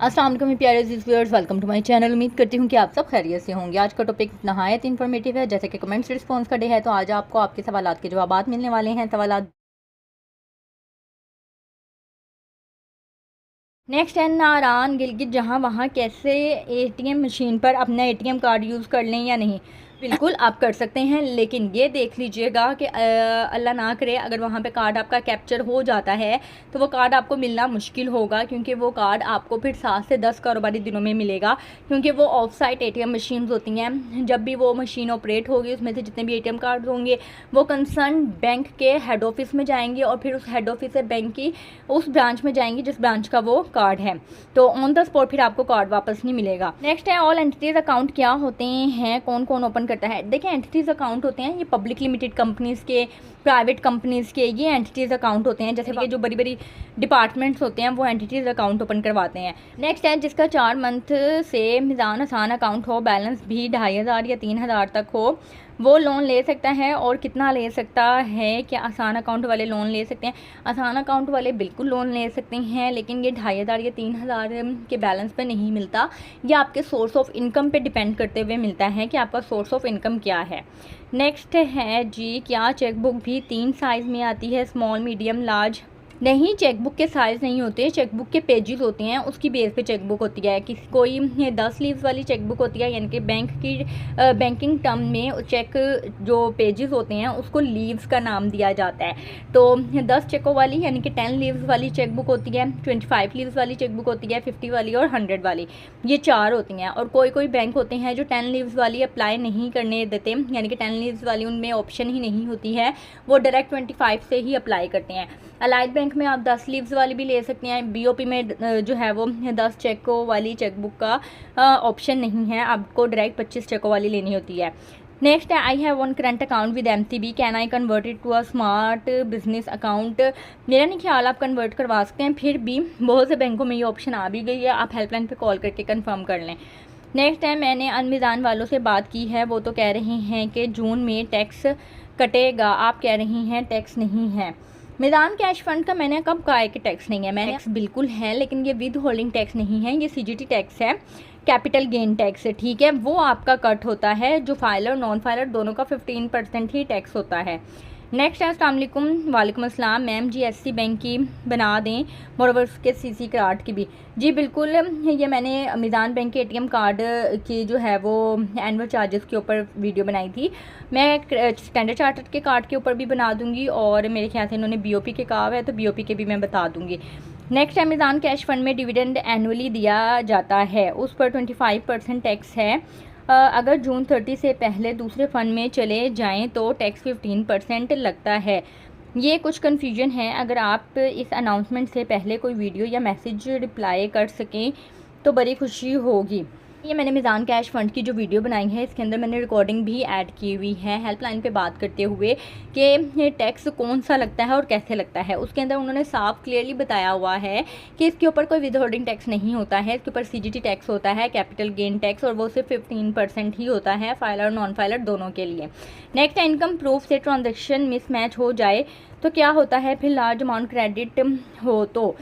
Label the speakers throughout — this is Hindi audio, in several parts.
Speaker 1: अस्सलाम वालेकुम प्यारे viewers, welcome to my channel. उम्मीद करती हूँ कि आप सब खैरियत से होंगे। आज का टॉपिक नहायत इन्फॉर्मेटिव है। जैसे कि कमेंट्स रिस्पॉन्स का डे है, तो आज आपको आपके सवालात के जवाबात मिलने वाले हैं। सवालात नेक्स्ट है, नारान गिलगित जहाँ वहाँ कैसे एटीएम मशीन पर अपना एटीएम कार्ड यूज़ कर लें या नहीं। बिल्कुल आप कर सकते हैं, लेकिन ये देख लीजिएगा कि अल्लाह ना करे अगर वहाँ पे कार्ड आपका कैप्चर हो जाता है तो वो कार्ड आपको मिलना मुश्किल होगा, क्योंकि वो कार्ड आपको फिर 7 से 10 कारोबारी दिनों में मिलेगा, क्योंकि वो ऑफ साइट एटीएम मशीन होती हैं। जब भी वो मशीन ऑपरेट होगी, उसमें से जितने भी एटीएम कार्ड होंगे वो कंसर्न बैंक के हेड ऑफिस में जाएंगे और फिर उस हेड ऑफिस से बैंक की उस ब्रांच में जाएंगी जिस ब्रांच का वो कार्ड है। तो ऑन द स्पॉट फिर आपको कार्ड वापस नहीं मिलेगा। नेक्स्ट है, ऑल एंटिटीज अकाउंट क्या होते हैं, कौन कौन ओपन करता है। देखिए, एंटिटीज अकाउंट होते हैं ये पब्लिक लिमिटेड कंपनीज के, प्राइवेट कंपनीज के, ये एंटिटीज अकाउंट होते हैं। जैसे कि जो बड़ी बड़ी डिपार्टमेंट्स होते हैं वो एंटिटीज अकाउंट ओपन करवाते हैं। नेक्स्ट है, जिसका 4 मंथ से मिजान आसान अकाउंट हो, बैलेंस भी 2500 या 3000 तक हो, वो लोन ले सकता है। और कितना ले सकता है, क्या आसान अकाउंट वाले लोन ले सकते हैं? आसान अकाउंट वाले बिल्कुल लोन ले सकते हैं, लेकिन ये 2500 या 3000 के बैलेंस पे नहीं मिलता। ये आपके सोर्स ऑफ इनकम पे डिपेंड करते हुए मिलता है कि आपका सोर्स ऑफ इनकम क्या है। नेक्स्ट है जी, क्या चेकबुक भी 3 साइज़ में आती है, स्मॉल, मीडियम, लार्ज? नहीं, चेकबुक के साइज़ नहीं होते, चेकबुक के पेजेस होते हैं, उसकी बेस पे चेकबुक होती है। किसी कोई 10 लीव्स वाली चेकबुक होती है, यानी कि बैंक की बैंकिंग टर्म में चेक जो पेजेस होते हैं उसको लीव्स का नाम दिया जाता है। तो 10 चेकों वाली यानी कि 10 लीव्स वाली चेकबुक होती है, 25 लीव्स वाली चेकबुक होती है, 50 वाली और 100 वाली, ये 4 होती हैं। और कोई कोई बैंक होते हैं जो 10 लीव्स वाली अप्लाई नहीं करने देते, यानी कि 10 लीव्स वाली उनमें ऑप्शन ही नहीं होती है, वो डायरेक्ट 25 से ही अप्लाई करते हैं। अलाइड बैंक में आप 10 लीव्स वाली भी ले सकते हैं। बीओपी में जो है वो 10 चेकों वाली चेकबुक का ऑप्शन नहीं है, आपको डायरेक्ट 25 चेकों वाली लेनी होती है। नेक्स्ट है, I have one current account with MCB, can I convert it to a smart business account. मेरा नहीं ख्याल आप कन्वर्ट करवा सकते हैं, फिर भी बहुत से बैंकों में ये ऑप्शन आ भी गई है, आप हेल्पलाइन पे कॉल करके कंफर्म कर लें। नेक्स्ट है, मैंने अनमिजान वालों से बात की है, वो तो कह रहे हैं कि जून में टैक्स कटेगा, आप कह रही हैं टैक्स नहीं है। मिजान कैश फंड का मैंने कब कहा है कि टैक्स नहीं है? मैंने टैक्स बिल्कुल है, लेकिन ये विद होल्डिंग टैक्स नहीं है, ये सीजीटी टैक्स है, कैपिटल गेन टैक्स है, ठीक है। वो आपका कट होता है, जो फाइलर नॉन फाइलर दोनों का 15% ही टैक्स होता है। नेक्स्ट है, अस्सलाम वालेकुम। वालेकुम अस्सलाम मैम, जीएससी बैंक की बना दें, मोरवर के सीसी कार्ड की भी। जी बिल्कुल, ये मैंने मिजान बैंक के एटीएम कार्ड की जो है वो एनुअल चार्जेस के ऊपर वीडियो बनाई थी। मैं स्टैंडर्ड चार्टर्ड के कार्ड के ऊपर भी बना दूंगी, और मेरे ख्याल से इन्होंने बीओपी के कहा है तो बीओपी के भी मैं बता दूंगी। नेक्स्ट है, मिजान कैश फंड में डिविडेंड एनुअली दिया जाता है, उस पर 25% टैक्स है। अगर जून 30 से पहले दूसरे फंड में चले जाएं तो टैक्स 15% लगता है। ये कुछ कन्फ्यूजन है, अगर आप इस अनाउंसमेंट से पहले कोई वीडियो या मैसेज रिप्लाई कर सकें तो बड़ी खुशी होगी। ये मैंने मिजान कैश फंड की जो वीडियो बनाई है, इसके अंदर मैंने रिकॉर्डिंग भी ऐड की हुई है हेल्पलाइन पे बात करते हुए कि टैक्स कौन सा लगता है और कैसे लगता है। उसके अंदर उन्होंने साफ क्लियरली बताया हुआ है कि इसके ऊपर कोई विद होल्डिंग टैक्स नहीं होता है, इसके ऊपर सीजीटी टैक्स होता है, कैपिटल गेन टैक्स, और वो सिर्फ 15% ही होता है, फाइलर और नॉन फाइलर दोनों के लिए। नेक्स्ट है, इनकम प्रूफ से ट्रांजेक्शन मिसमैच हो जाए तो क्या होता है, फिर लार्ज अमाउंट क्रेडिट हो तो?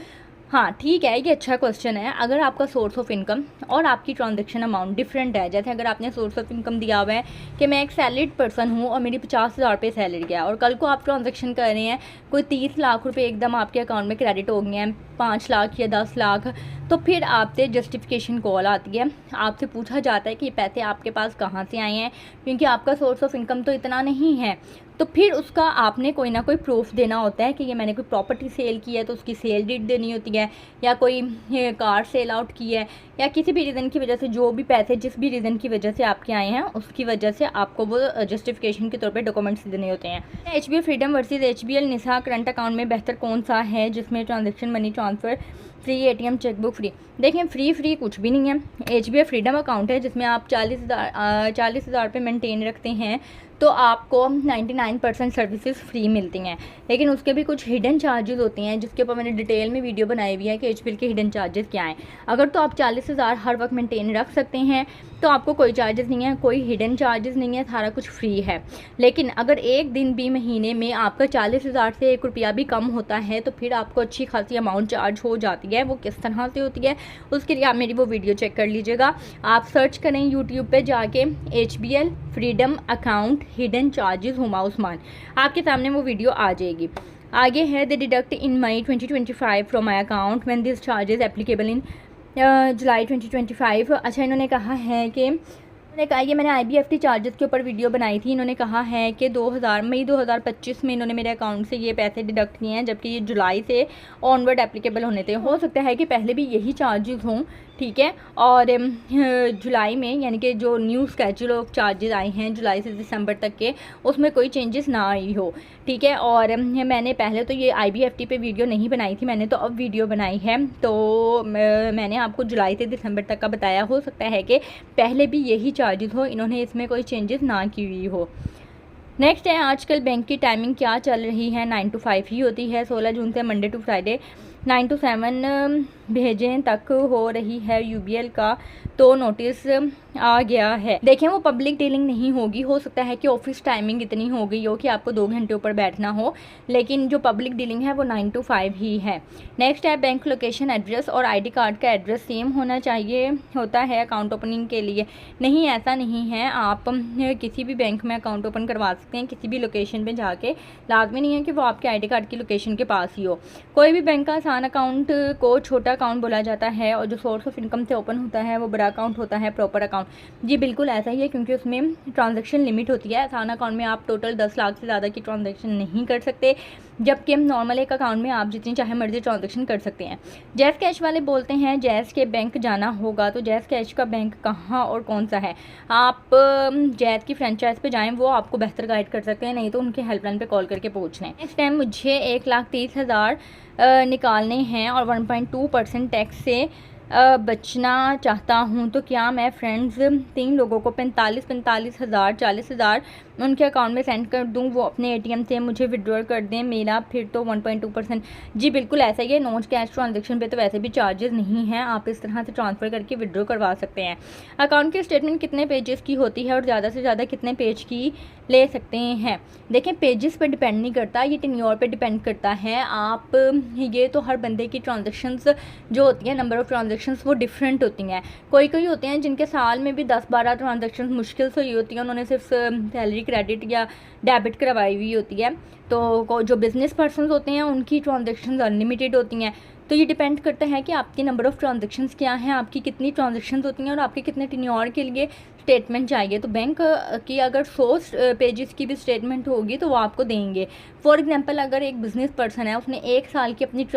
Speaker 1: हाँ ठीक है, ये अच्छा क्वेश्चन है। अगर आपका सोर्स ऑफ इनकम और आपकी ट्रांजैक्शन अमाउंट डिफरेंट है, जैसे अगर आपने सोर्स ऑफ इनकम दिया हुआ है कि मैं एक सैलरीड पर्सन हूँ और मेरी 50,000 रुपये सैलरी है, और कल को आप ट्रांजैक्शन कर रहे हैं, कोई 30 लाख रुपए एकदम आपके अकाउंट में क्रेडिट हो गए हैं, 5 लाख या 10 लाख, तो फिर आपसे जस्टिफिकेशन कॉल आती है, आपसे पूछा जाता है कि ये पैसे आपके पास कहाँ से आए हैं, क्योंकि आपका सोर्स ऑफ इनकम तो इतना नहीं है। तो फिर उसका आपने कोई ना कोई प्रूफ देना होता है कि ये मैंने कोई प्रॉपर्टी सेल की है तो उसकी सेल डीड देनी होती है, या कोई कार सेल आउट की है, या किसी भी रीज़न की वजह से जो भी पैसे जिस भी रीज़न की वजह से आपके आए हैं उसकी वजह से आपको वो जस्टिफिकेशन के तौर पे डॉक्यूमेंट्स देने होते हैं। एचबीएल फ्रीडम वर्सेस एचबीएल निसा करंट अकाउंट में बेहतर कौन सा है, जिसमें transaction money transfer free, ATM chequebook free? देखिए, फ्री कुछ भी नहीं है। एचबीएल फ्रीडम अकाउंट है जिसमें आप 40,000 रुपये मेंटेन रखते हैं तो आपको 99% सर्विसेज फ्री मिलती हैं, लेकिन उसके भी कुछ हिडन चार्जेस होते हैं, जिसके ऊपर मैंने डिटेल में वीडियो बनाई हुई है कि एचबीएल के हिडन चार्जेस क्या हैं। अगर तो आप 40,000 हर वक्त मेंटेन रख सकते हैं तो आपको कोई चार्जेस नहीं है, कोई हिडन चार्जेस नहीं है, सारा कुछ फ्री है। लेकिन अगर एक दिन भी महीने में आपका 40,000 से 1 रुपया भी कम होता है तो फिर आपको अच्छी खासी अमाउंट चार्ज हो जाती है वो किस तरह से होती है, उसके लिए आप मेरी वो वीडियो चेक कर लीजिएगा। आप सर्च करें यूट्यूब पे जाके HBL freedom account hidden charges Huma Usman, आपके सामने वो वीडियो आ जाएगी। आगे है they deduct in May 2025 from my account when this charges applicable in July 2025। अच्छा, इन्होंने कहा है कि ये मैंने IBFT चार्जेस के ऊपर वीडियो बनाई थी। इन्होंने कहा है कि मई 2025 में इन्होंने मेरे अकाउंट से ये पैसे डिडक्ट किए हैं, जबकि ये जुलाई से ऑनवर्ड एप्लीकेबल होने थे। हो सकता है कि पहले भी यही चार्जेस हों, ठीक है, और जुलाई में यानी कि जो न्यू स्केड्यूल ऑफ चार्जेस आए हैं जुलाई से दिसंबर तक के, उसमें कोई चेंजेस ना आई हो, ठीक है। और मैंने पहले तो ये IBFT पे वीडियो नहीं बनाई थी, मैंने तो अब वीडियो बनाई है, तो मैंने आपको जुलाई से दिसंबर तक का बताया। हो सकता है कि पहले भी यही चार्जेस हो, इन्होंने इसमें कोई चेंजेस ना की हुई हो। नेक्स्ट है आजकल बैंक की टाइमिंग क्या चल रही है, 9 to 5 ही होती है। 16 जून से मंडे टू फ्राइडे 9 to 7 भेजें तक हो रही है। UBL का तो नोटिस आ गया है। देखें, वो पब्लिक डीलिंग नहीं होगी। हो सकता है कि ऑफिस टाइमिंग इतनी हो गई हो कि आपको 2 घंटे ऊपर बैठना हो, लेकिन जो पब्लिक डीलिंग है वो 9 to 5 ही है। नेक्स्ट है बैंक लोकेशन एड्रेस और ID कार्ड का एड्रेस सेम होना चाहिए होता है अकाउंट ओपनिंग के लिए। नहीं, ऐसा नहीं है। आप किसी भी बैंक में अकाउंट ओपन करवा सकते हैं किसी भी लोकेशन पे जाके, लाजमी नहीं है कि वो आपके ID कार्ड की लोकेशन के पास ही हो। कोई भी बैंक का आसान अकाउंट को छोटा अकाउंट बोला जाता है और जो सोर्स ऑफ इनकम से ओपन होता है वो बड़ा अकाउंट होता है, प्रॉपर अकाउंट। जी बिल्कुल ऐसा ही है, क्योंकि उसमें ट्रांजैक्शन लिमिट होती है। आसान अकाउंट में आप टोटल 10 लाख से ज़्यादा की ट्रांजैक्शन नहीं कर सकते, जबकि नॉर्मल एक अकाउंट में आप जितनी चाहे मर्जी ट्रांजैक्शन कर सकते हैं। जैज़ कैश वाले बोलते हैं जैज़ के बैंक जाना होगा, तो जैज़ कैश का बैंक कहाँ और कौन सा है? आप जैज़ की फ्रेंचाइज पे जाएं, वो आपको बेहतर गाइड कर सकते हैं, नहीं तो उनके हेल्पलाइन पे कॉल करके पूछ लें। नेक्स्ट टाइम मुझे 1,30,000 निकालने हैं और 1.2% टैक्स से बचना चाहता हूँ, तो क्या मैं फ्रेंड्स 3 लोगों को 45,000 40,000 उनके अकाउंट में सेंड कर दूँ, वो अपने ATM से मुझे विड्रॉल कर दें मेरा, फिर तो 1.2%? जी बिल्कुल ऐसा ही है। नॉन कैश ट्रांजैक्शन पे तो वैसे भी चार्जेस नहीं हैं, आप इस तरह से ट्रांसफ़र करके विड्रॉ करवा सकते हैं। अकाउंट की स्टेटमेंट कितने पेजेस की होती है और ज़्यादा से ज़्यादा कितने पेज की ले सकते हैं? देखें, पेजेस पर डिपेंड नहीं करता, ये टेन्योर पे डिपेंड करता है। आप ये तो हर बंदे की ट्रांजैक्शंस जो होती हैं, नंबर ऑफ़ ट्रांजैक्शंस वो डिफरेंट होती हैं। कोई होते हैं जिनके साल में भी 10-12 ट्रांजैक्शंस मुश्किल से हुई होती हैं, उन्होंने सिर्फ सैलरी क्रेडिट या डेबिट करवाई हुई होती है। तो जो बिज़नेस पर्सनस होते हैं उनकी ट्रांजैक्शंस अनलिमिटेड होती हैं। तो ये डिपेंड करता है कि आपकी नंबर ऑफ़ ट्रांजैक्शंस क्या हैं, आपकी कितनी ट्रांजैक्शंस होती हैं और आपके कितने टेन्योर के लिए स्टेटमेंट चाहिए। तो बैंक की अगर 100 पेजेस की भी स्टेटमेंट होगी तो वो आपको देंगे। फॉर एग्जांपल, अगर एक बिज़नेस पर्सन है, उसने 1 साल की अपनी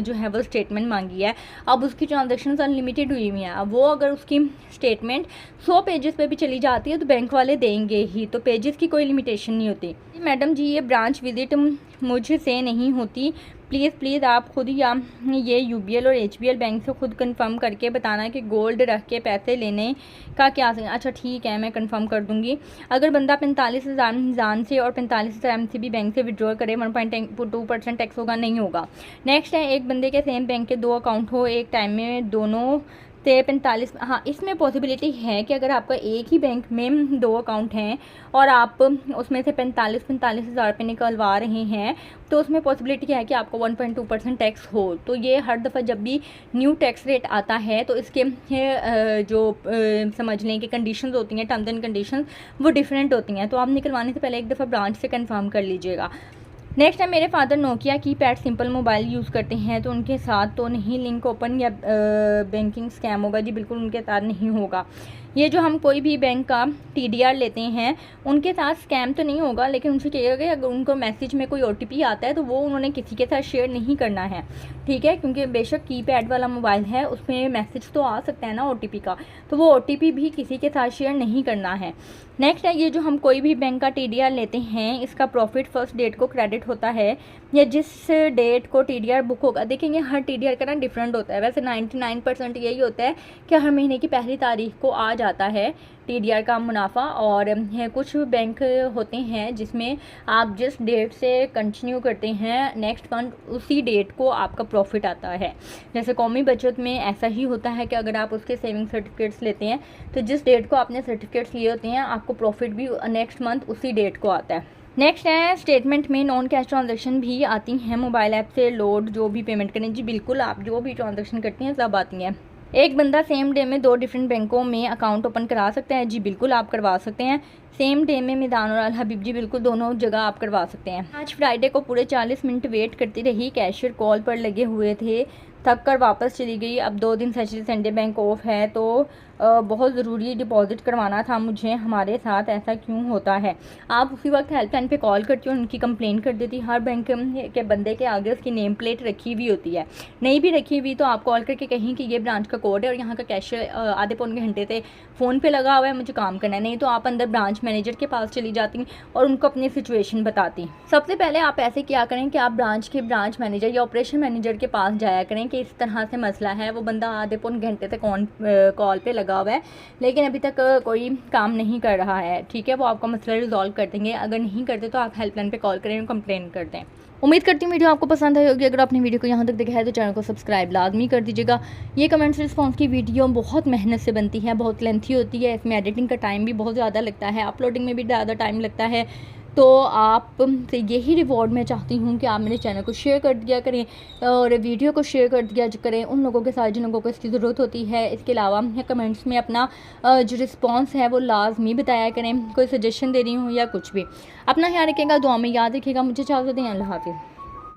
Speaker 1: जो है वो स्टेटमेंट मांगी है, अब उसकी ट्रांजैक्शंस अनलिमिटेड हुई हुई हैं, अब वो अगर उसकी स्टेटमेंट 100 पेजेस पे भी चली जाती है तो बैंक वाले देंगे ही, तो पेजेस की कोई लिमिटेशन नहीं होती। मैडम जी, ये ब्रांच विजिट मुझसे नहीं होती, प्लीज़ आप खुद या ये UBL और HBL बैंक से खुद कंफर्म करके बताना कि गोल्ड रख के पैसे लेने का क्या। अच्छा ठीक है, मैं कंफर्म कर दूंगी। अगर बंदा 45,000 मीज़ान से और 45,000 MCB बैंक से विड्रॉल करे, 1.2% टैक्स होगा? नहीं होगा। नेक्स्ट है, एक बंदे के सेम बैंक के 2 अकाउंट हो, एक टाइम में दोनों से 45, हाँ इसमें पॉसिबिलिटी है कि अगर आपका एक ही बैंक में 2 अकाउंट हैं और आप उसमें से 45,000 पे निकलवा रहे हैं, तो उसमें पॉसिबिलिटी है कि आपको 1.2% टैक्स हो। तो ये हर दफ़ा जब भी न्यू टैक्स रेट आता है तो इसके जो समझ लें कि कंडीशंस होती हैं, टर्म्स एंड कंडीशंस वो डिफरेंट होती हैं। तो आप निकलवाने से पहले एक दफ़ा ब्रांच से कंफर्म कर लीजिएगा। नेक्स्ट है, मेरे फादर नोकिया की पैड सिंपल मोबाइल यूज़ करते हैं, तो उनके साथ तो नहीं लिंक ओपन या बैंकिंग स्कैम होगा? जी बिल्कुल उनके साथ नहीं होगा। ये जो हम कोई भी बैंक का TDR लेते हैं उनके साथ स्कैम तो नहीं होगा, लेकिन उनसे कहिएगा कि अगर उनको मैसेज में कोई OTP आता है तो वो उन्होंने किसी के साथ शेयर नहीं करना है, ठीक है, क्योंकि बेशक कीपैड वाला मोबाइल है, उसमें मैसेज तो आ सकता है ना OTP का, तो वो OTP भी किसी के साथ शेयर नहीं करना है। नेक्स्ट है, ये जो हम कोई भी बैंक का TDR लेते हैं, इसका प्रॉफिट फर्स्ट डेट को क्रेडिट होता है या जिस डेट को TDR बुक होगा? देखेंगे हर TDR का ना डिफरेंट होता है। वैसे 99% यही होता है कि हर महीने की पहली तारीख को आ जाता है TDR का मुनाफा, और कुछ बैंक होते हैं जिसमें आप जिस डेट से कंटिन्यू करते हैं नेक्स्ट मंथ उसी डेट को आपका प्रॉफिट आता है। जैसे कौमी बचत में ऐसा ही होता है कि अगर आप उसके सेविंग सर्टिफिकेट्स लेते हैं तो जिस डेट को आपने सर्टिफिकेट्स लिए होते हैं आपको प्रॉफिट भी नेक्स्ट मंथ उसी डेट को आता है। नेक्स्ट है स्टेटमेंट में नॉन कैश ट्रांजैक्शन भी आती हैं मोबाइल ऐप से लोड, जो भी पेमेंट करें। जी बिल्कुल, आप जो भी ट्रांजैक्शन करती हैं सब आती हैं। एक बंदा सेम डे में 2 डिफरेंट बैंकों में अकाउंट ओपन करा सकते हैं। जी बिल्कुल, आप करवा सकते हैं। सेम डे में मैदान और अल हबीब, जी बिल्कुल दोनों जगह आप करवा सकते हैं। आज फ्राइडे को पूरे 40 मिनट वेट करती रही, कैशियर कॉल पर लगे हुए थे, थक कर वापस चली गई। अब 2 दिन सैटरडे संडे बैंक ऑफ है तो बहुत ज़रूरी डिपॉजिट करवाना था मुझे, हमारे साथ ऐसा क्यों होता है। आप उसी वक्त हेल्पलाइन पे कॉल करती हो, उनकी कंप्लेंट कर देती। हर बैंक के बंदे के आगे उसकी नेम प्लेट रखी हुई होती है, नहीं भी रखी हुई तो आप कॉल करके कहीं कि ये ब्रांच का कोड है और यहाँ का कैशियर आधे पौन घंटे से फ़ोन पे लगा हुआ है, मुझे काम करना है। नहीं तो आप अंदर ब्रांच मैनेजर के पास चली जाती और उनको अपनी सिचुएशन बताती। सबसे पहले आप ऐसे क्या करें कि आप ब्रांच मैनेजर या ऑपरेशन मैनेजर के पास जाया करें कि इस तरह से मसला है। वो बंदा आधे पौन घंटे से कॉल पे लगा हुआ है लेकिन अभी तक कोई काम नहीं कर रहा है। ठीक है, वो आपका मसला रिजॉल्व कर देंगे। अगर नहीं करते तो आप हेल्पलाइन पे कॉल करें और कंप्लेन कर दें। उम्मीद करती हूँ वीडियो आपको पसंद आई होगी। अगर आपने वीडियो को यहाँ तक देखा है तो चैनल को सब्सक्राइब लाजमी कर दीजिएगा। ये कमेंट्स रिस्पॉन्स की वीडियो बहुत मेहनत से बनती है, बहुत लेंथी होती है, इसमें एडिटिंग का टाइम भी बहुत ज़्यादा लगता है, अपलोडिंग में भी ज़्यादा टाइम लगता है। तो आप से यही रिवॉर्ड मैं चाहती हूँ कि आप मेरे चैनल को शेयर कर दिया करें और वीडियो को शेयर कर दिया करें उन लोगों के साथ जिन लोगों को इसकी ज़रूरत होती है। इसके अलावा कमेंट्स में अपना जो रिस्पांस है वो लाजमी बताया करें, कोई सजेशन दे रही हूँ या कुछ भी। अपना ख्याल रखिएगा, दुआ में याद रखिएगा। मुझे इजाज़त दें, अल्लाह हाफ़िज़।